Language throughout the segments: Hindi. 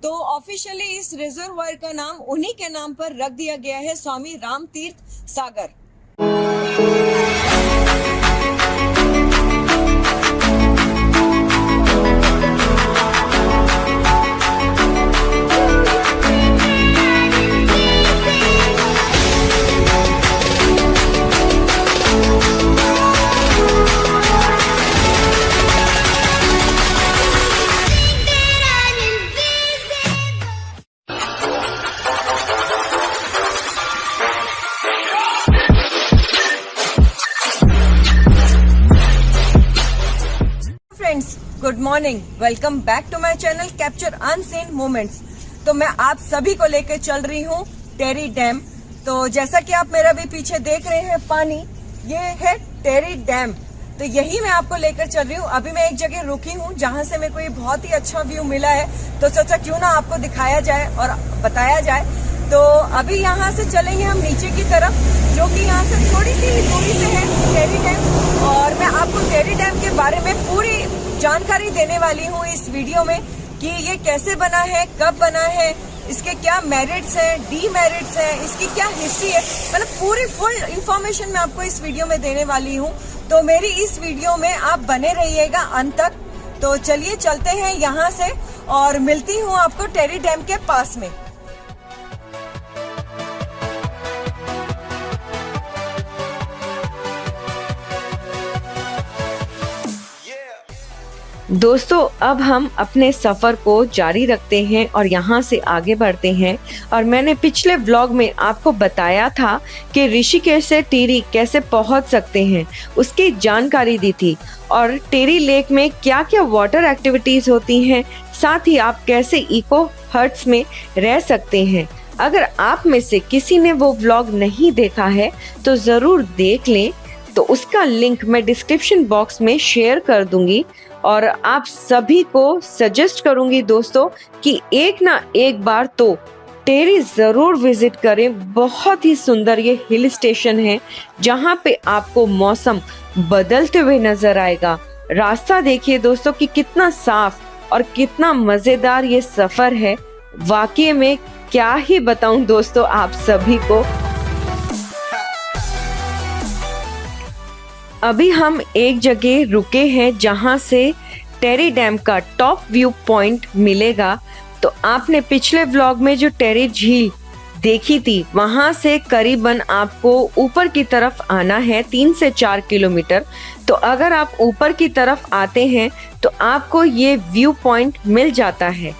तो ऑफिशियली इस रिजर्वायर का नाम उन्हीं के नाम पर रख दिया गया है, Swami Ram Tirth Sagar. Friends, good morning, welcome back to my channel capture unseen moments. तो मैं आप सभी को लेकर चल रही हूँ टेरी डैम। तो जैसा कि आप मेरा भी पीछे देख रहे हैं पानी, ये है टेरी डैम। तो यही मैं आपको लेकर चल रही हूँ। अभी मैं एक जगह रुकी हूँ जहाँ से मेरे को ये बहुत ही अच्छा व्यू मिला है, तो सोचा क्यों ना आपको दिखाया जाए और बताया जाए। तो अभी यहाँ से चलेंगे हम नीचे की तरफ, जो कि यहाँ से थोड़ी सी दूरी पे है टेरी डैम। और मैं आपको टेरी डैम के बारे में पूरी जानकारी देने वाली हूँ इस वीडियो में कि ये कैसे बना है, कब बना है, इसके क्या मेरिट्स हैं, डीमेरिट्स हैं, इसकी क्या हिस्ट्री है, मतलब पूरी फुल इंफॉर्मेशन मैं आपको इस वीडियो में देने वाली हूँ। तो मेरी इस वीडियो में आप बने रहिएगा अंत तक। तो चलिए चलते हैं यहाँ से और मिलती हूँ आपको टेरी डैम के पास में। दोस्तों, अब हम अपने सफ़र को जारी रखते हैं और यहाँ से आगे बढ़ते हैं। और मैंने पिछले व्लॉग में आपको बताया था कि ऋषिकेश से टिहरी कैसे पहुँच सकते हैं, उसकी जानकारी दी थी। और टिहरी लेक में क्या क्या वाटर एक्टिविटीज़ होती हैं, साथ ही आप कैसे इको हट्स में रह सकते हैं। अगर आप में से किसी ने वो व्लॉग नहीं देखा है तो ज़रूर देख लें, तो उसका लिंक मैं डिस्क्रिप्शन बॉक्स में शेयर कर दूंगी। और आप सभी को सजेस्ट करूंगी दोस्तों कि एक ना एक बार तो टिहरी ज़रूर विजिट करें। बहुत ही सुंदर ये हिल स्टेशन है, जहां पे आपको मौसम बदलते हुए नजर आएगा। रास्ता देखिए दोस्तों कि कितना साफ और कितना मज़ेदार ये सफ़र है। वाकई में क्या ही बताऊं दोस्तों आप सभी को। अभी हम एक जगह रुके हैं जहां से टेरी डैम का टॉप व्यू पॉइंट मिलेगा। तो आपने पिछले व्लॉग में जो टेरी झील देखी थी, वहां से करीबन आपको ऊपर की तरफ आना है 3 से 4 किलोमीटर। तो अगर आप ऊपर की तरफ आते हैं तो आपको ये व्यू पॉइंट मिल जाता है।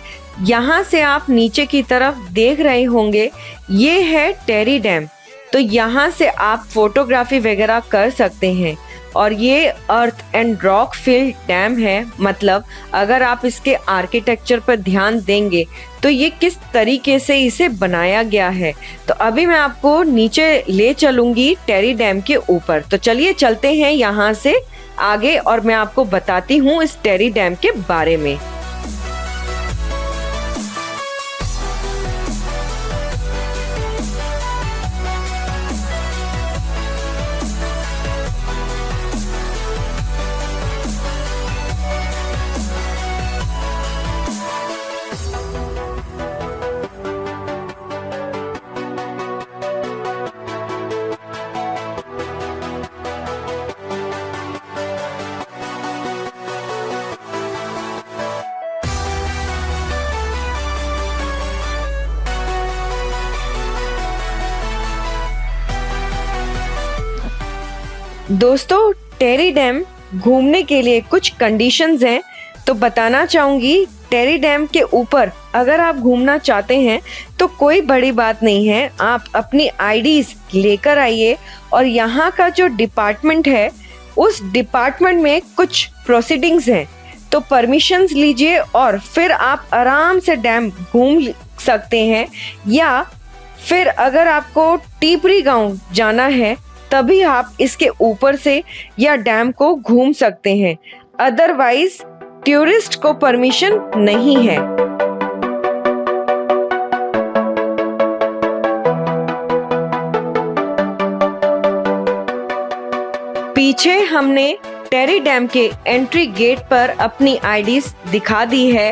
यहाँ से आप नीचे की तरफ देख रहे होंगे, ये है टेरी डैम। तो यहाँ से आप फोटोग्राफी वगैरह कर सकते हैं। और ये earth and rock field dam है, मतलब अगर आप इसके आर्किटेक्चर पर ध्यान देंगे तो ये किस तरीके से इसे बनाया गया है। तो अभी मैं आपको नीचे ले चलूंगी टेरी डैम के ऊपर। तो चलिए चलते हैं यहाँ से आगे और मैं आपको बताती हूँ इस टेरी डैम के बारे में। दोस्तों, टेरी डैम घूमने के लिए कुछ कंडीशंस हैं, तो बताना चाहूँगी। टेरी डैम के ऊपर अगर आप घूमना चाहते हैं तो कोई बड़ी बात नहीं है, आप अपनी आईडीज लेकर आइए और यहाँ का जो डिपार्टमेंट है उस डिपार्टमेंट में कुछ प्रोसीडिंग्स हैं, तो परमिशंस लीजिए और फिर आप आराम से डैम घूम सकते हैं। या फिर अगर आपको टिपरी गांव जाना है तभी आप इसके ऊपर से या डैम को घूम सकते हैं, अदरवाइज टूरिस्ट को परमिशन नहीं है। पीछे हमने टेरी डैम के एंट्री गेट पर अपनी आईडीज दिखा दी है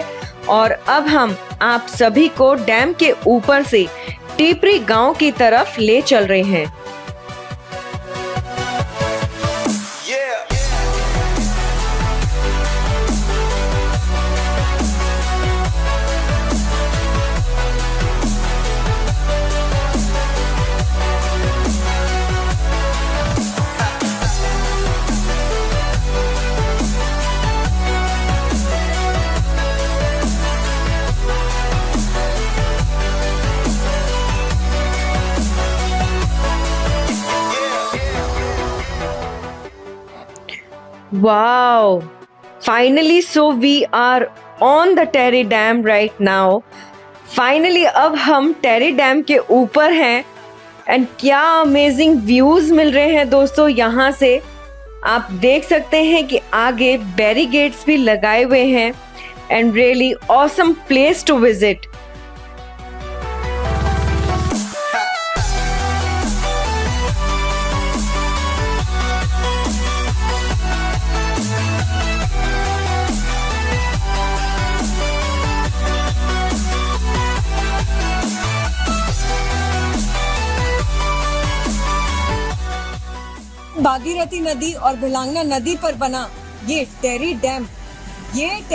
और अब हम आप सभी को डैम के ऊपर से टिपरी गांव की तरफ ले चल रहे हैं। Wow! Finally, so we are on the Terry Dam right now. Finally, अब हम टेरी डैम के ऊपर हैं एंड क्या अमेजिंग व्यूज मिल रहे हैं दोस्तों यहाँ से। आप देख सकते हैं कि आगे बैरिकेड्स भी लगाए हुए हैं and really awesome place to visit. Bhagirathi नदी और भिलांगना नदी पर बना ये टेरी डैम एक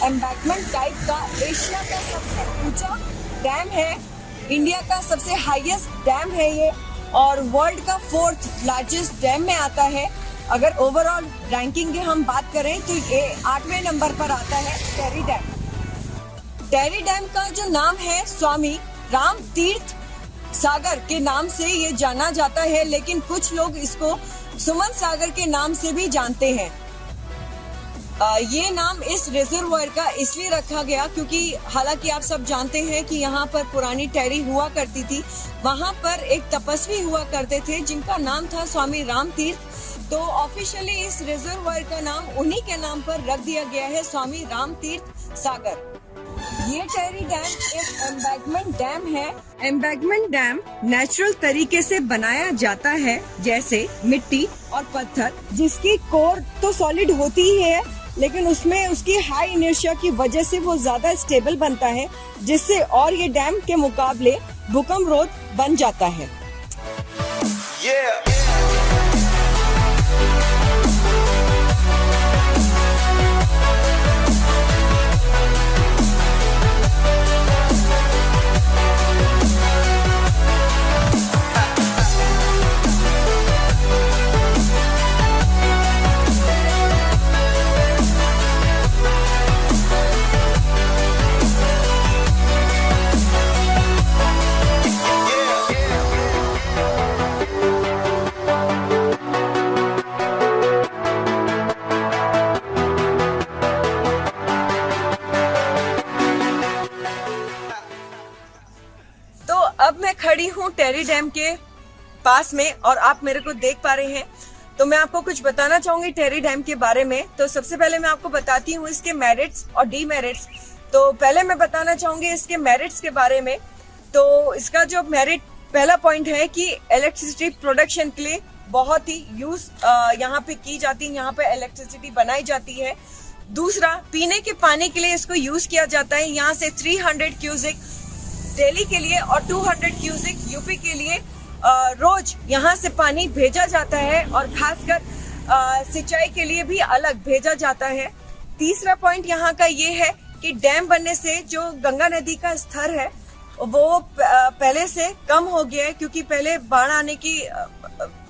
एम्बैंकमेंट टाइप का एशिया का सबसे ऊंचा डैम है, इंडिया का सबसे हाईएस्ट डैम है ये और वर्ल्ड का 4th लार्जेस्ट डैम में आता है। अगर ओवरऑल रैंकिंग की हम बात करें तो ये 8वें नंबर पर आता है टेरी डैम। टेरी डैम का जो नाम है स्वामी राम तीर्थ सागर के नाम से ये जाना जाता है, लेकिन कुछ लोग इसको सुमन सागर के नाम से भी जानते हैं। ये नाम इस रिजर्वायर का इसलिए रखा गया क्योंकि हालांकि आप सब जानते हैं कि यहाँ पर पुरानी टेरी हुआ करती थी, वहाँ पर एक तपस्वी हुआ करते थे जिनका नाम था स्वामी राम तीर्थ। तो ऑफिशियली इस रिजर्वायर का नाम उन्हीं के नाम पर रख दिया गया है, स्वामी राम तीर्थ सागर। ये टेरी डैम एक एम्बैंकमेंट डैम है। एम्बैंकमेंट डैम नेचुरल तरीके से बनाया जाता है, जैसे मिट्टी और पत्थर, जिसकी कोर तो सॉलिड होती ही है लेकिन उसमें उसकी हाई इनर्शिया की वजह से वो ज्यादा स्टेबल बनता है, जिससे और ये डैम के मुकाबले भूकंप रोध बन जाता है। अब मैं खड़ी हूँ टेरी डैम के पास में और आप मेरे को देख पा रहे हैं, तो मैं आपको कुछ बताना चाहूंगी टेरी डैम के बारे में। तो सबसे पहले मैं आपको बताती हूँ इसके मेरिट्स और डीमेरिट्स। तो पहले मैं बताना चाहूंगी इसके मेरिट्स के बारे में। तो इसका जो मेरिट पहला पॉइंट है कि इलेक्ट्रिसिटी प्रोडक्शन के लिए बहुत ही यूज यहाँ पे की जाती है, यहाँ पे इलेक्ट्रिसिटी बनाई जाती है। दूसरा, पीने के पानी के लिए इसको यूज किया जाता है। यहाँ से 300 क्यूसेक दिल्ली के लिए और 200 क्यूसेक यूपी के लिए रोज यहाँ से पानी भेजा जाता है और खासकर सिंचाई के लिए भी अलग भेजा जाता है। तीसरा पॉइंट यहाँ का ये है कि डैम बनने से जो गंगा नदी का स्तर है वो पहले से कम हो गया है, क्योंकि पहले बाढ़ आने की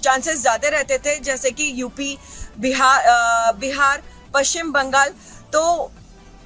चांसेस ज्यादा रहते थे, जैसे कि यूपी, बिहार, पश्चिम बंगाल। तो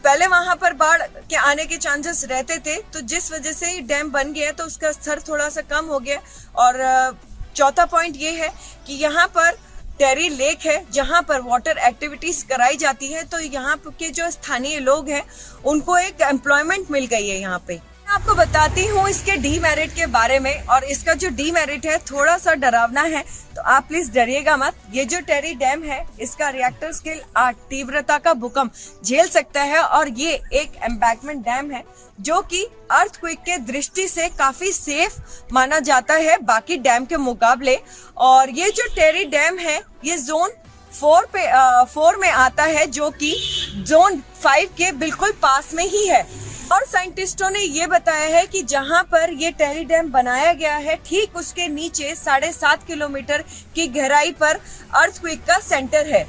पहले वहां पर बाढ़ के आने के चांसेस रहते थे, तो जिस वजह से डैम बन गया तो उसका स्तर थोड़ा सा कम हो गया। और चौथा पॉइंट ये है कि यहाँ पर टेरी लेक है जहाँ पर वाटर एक्टिविटीज कराई जाती है, तो यहाँ के जो स्थानीय लोग हैं उनको एक एम्प्लॉयमेंट मिल गई है यहाँ पे। मैं आपको बताती हूँ इसके डीमेरिट के बारे में, और इसका जो डीमेरिट है थोड़ा सा डरावना है, तो आप प्लीज डरिएगा मत। ये जो टेरी डैम है इसका रिएक्टर स्केल 8 तीव्रता का भूकंप झेल सकता है, और ये एक एम्बैंकमेंट डैम है जो कि अर्थक्वेक के दृष्टि से काफी सेफ माना जाता है बाकी डैम के मुकाबले। और ये जो टेरी डैम है ये जोन 4 में आता है, जो कि जोन 5 के बिल्कुल पास में ही है। और साइंटिस्टों ने ये बताया है कि जहां पर ये टेरी डैम बनाया गया है, ठीक उसके नीचे 7.5 किलोमीटर की गहराई पर अर्थक्वेक का सेंटर है।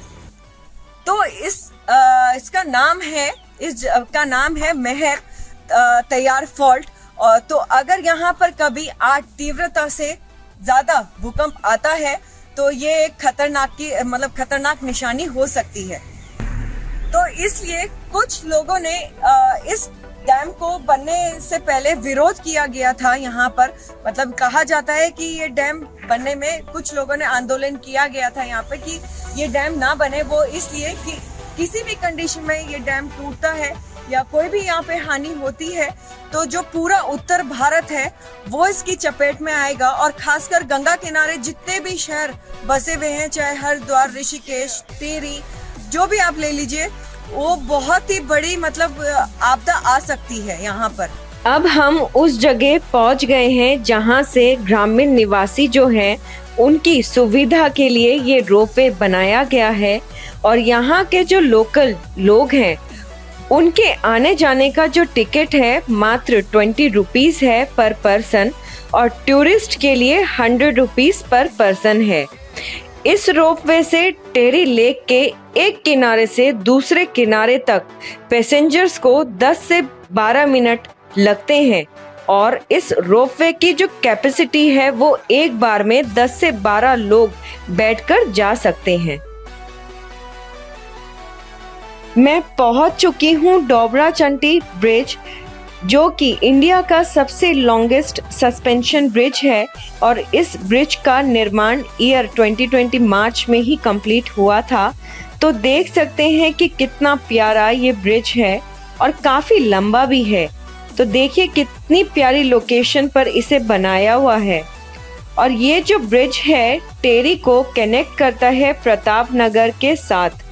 तो इसका नाम है मेहर तैयार फॉल्ट। तो अगर यहाँ पर कभी 8 तीव्रता से ज्यादा भूकंप आता है तो ये एक खतरनाक निशानी हो सकती है। तो इसलिए कुछ लोगों ने इस डैम को बनने से पहले विरोध किया गया था यहाँ पर। मतलब कहा जाता है कि ये डैम बनने में कुछ लोगों ने आंदोलन किया गया था यहाँ पे कि ये डैम ना बने। वो इसलिए कि किसी भी कंडीशन में ये डैम टूटता है या कोई भी यहाँ पे हानि होती है तो जो पूरा उत्तर भारत है वो इसकी चपेट में आएगा। और खासकर गंगा किनारे जितने भी शहर बसे हुए हैं, चाहे हरिद्वार, ऋषिकेश, टिहरी, जो भी आप ले लीजिए, वो बहुत ही बड़ी आपदा आ सकती है यहाँ पर। अब हम उस जगह पहुँच गए हैं जहाँ से ग्रामीण निवासी जो हैं उनकी सुविधा के लिए ये रोपवे बनाया गया है। और यहाँ के जो लोकल लोग हैं उनके आने जाने का जो टिकट है मात्र 20 रुपीस है पर पर्सन, और टूरिस्ट के लिए 100 रुपीस पर पर्सन है। इस रोपवे से टेरी लेक के एक किनारे से दूसरे किनारे तक पैसेंजर्स को 10 से 12 मिनट लगते हैं। और इस रोपवे की जो कैपेसिटी है वो एक बार में 10 से 12 लोग बैठकर जा सकते हैं। मैं पहुंच चुकी हूं डोबरा चंटी ब्रिज, जो कि इंडिया का सबसे लॉन्गेस्ट सस्पेंशन ब्रिज है। और इस ब्रिज का निर्माण ईयर 2020 मार्च में ही कंप्लीट हुआ था। तो देख सकते हैं कि कितना प्यारा ये ब्रिज है और काफ़ी लंबा भी है। तो देखिए कितनी प्यारी लोकेशन पर इसे बनाया हुआ है। और ये जो ब्रिज है टेरी को कनेक्ट करता है प्रताप नगर के साथ।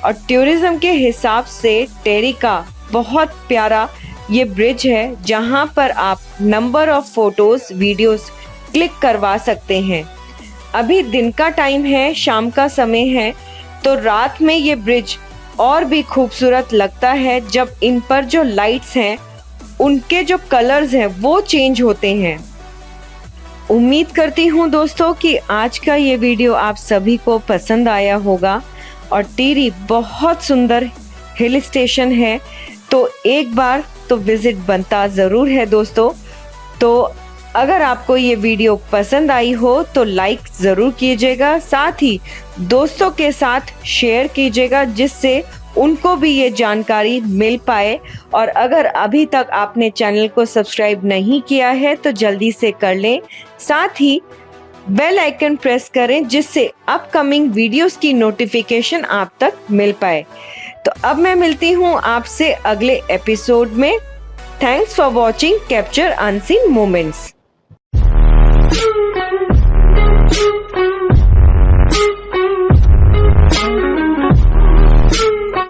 और टूरिज्म के हिसाब से टेरी का बहुत प्यारा ये ब्रिज है, जहां पर आप number of photos videos click करवा सकते हैं। अभी दिन का टाइम है, शाम का समय है, तो रात में ये ब्रिज और भी खूबसूरत लगता है जब इन पर जो लाइट्स हैं उनके जो कलर्स हैं वो चेंज होते हैं। उम्मीद करती हूँ दोस्तों कि आज का ये वीडियो आप सभी को पसंद आया होगा। और टिहरी बहुत सुंदर हिल स्टेशन है, तो एक बार तो विजिट बनता ज़रूर है दोस्तों। तो अगर आपको ये वीडियो पसंद आई हो तो लाइक ज़रूर कीजिएगा, साथ ही दोस्तों के साथ शेयर कीजिएगा जिससे उनको भी ये जानकारी मिल पाए। और अगर अभी तक आपने चैनल को सब्सक्राइब नहीं किया है तो जल्दी से कर लें, साथ ही बेल आइकन प्रेस करें जिससे अपकमिंग वीडियोस की नोटिफिकेशन आप तक मिल पाए। तो अब मैं मिलती हूँ आपसे अगले एपिसोड में। Thanks for watching capture unseen moments.